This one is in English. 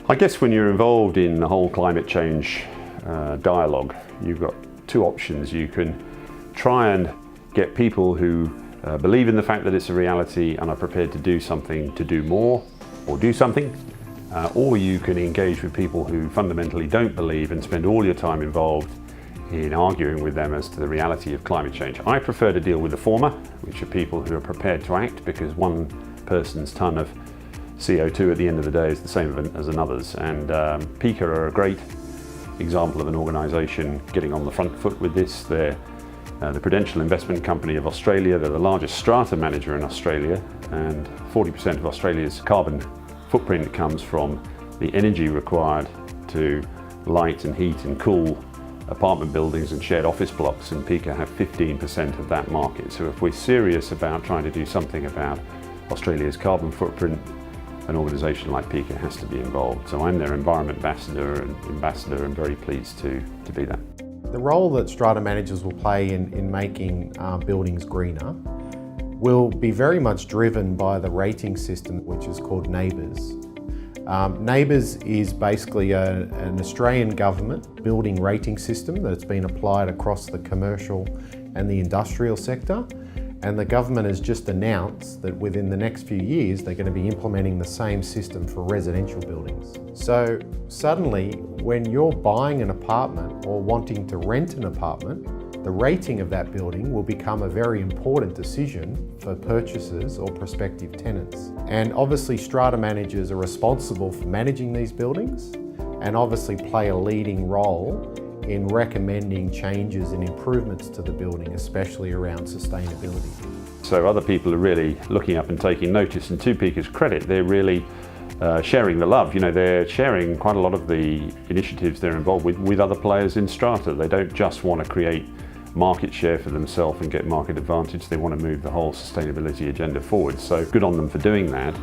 I guess when you're involved in the whole climate change dialogue, you've got two options. You can try and get people who believe in the fact that it's a reality and are prepared to do something to do more or do something, or you can engage with people who fundamentally don't believe and spend all your time involved in arguing with them as to the reality of climate change. I prefer to deal with the former, which are people who are prepared to act, because one person's ton of CO2 at the end of the day is the same as another's. And PICA are a great example of an organisation getting on the front foot with this. They're the Prudential Investment Company of Australia. They're the largest strata manager in Australia, and 40% of Australia's carbon footprint comes from the energy required to light and heat and cool apartment buildings and shared office blocks, and PICA have 15% of that market. So if we're serious about trying to do something about Australia's carbon footprint, an organisation like PICA has to be involved. So I'm their environment ambassador and very pleased to be that. The role that strata managers will play in making buildings greener will be very much driven by the rating system, which is called NABERS. NABERS is basically an Australian government building rating system that's been applied across the commercial and the industrial sector. And the government has just announced that within the next few years, they're going to be implementing the same system for residential buildings. So suddenly, when you're buying an apartment or wanting to rent an apartment, the rating of that building will become a very important decision for purchasers or prospective tenants. And obviously, strata managers are responsible for managing these buildings and obviously play a leading role in recommending changes and improvements to the building, especially around sustainability. So other people are really looking up and taking notice, and to PICA's credit, they're really sharing the love. You know, they're sharing quite a lot of the initiatives they're involved with other players in strata. They don't just want to create market share for themselves and get market advantage. They want to move the whole sustainability agenda forward. So good on them for doing that.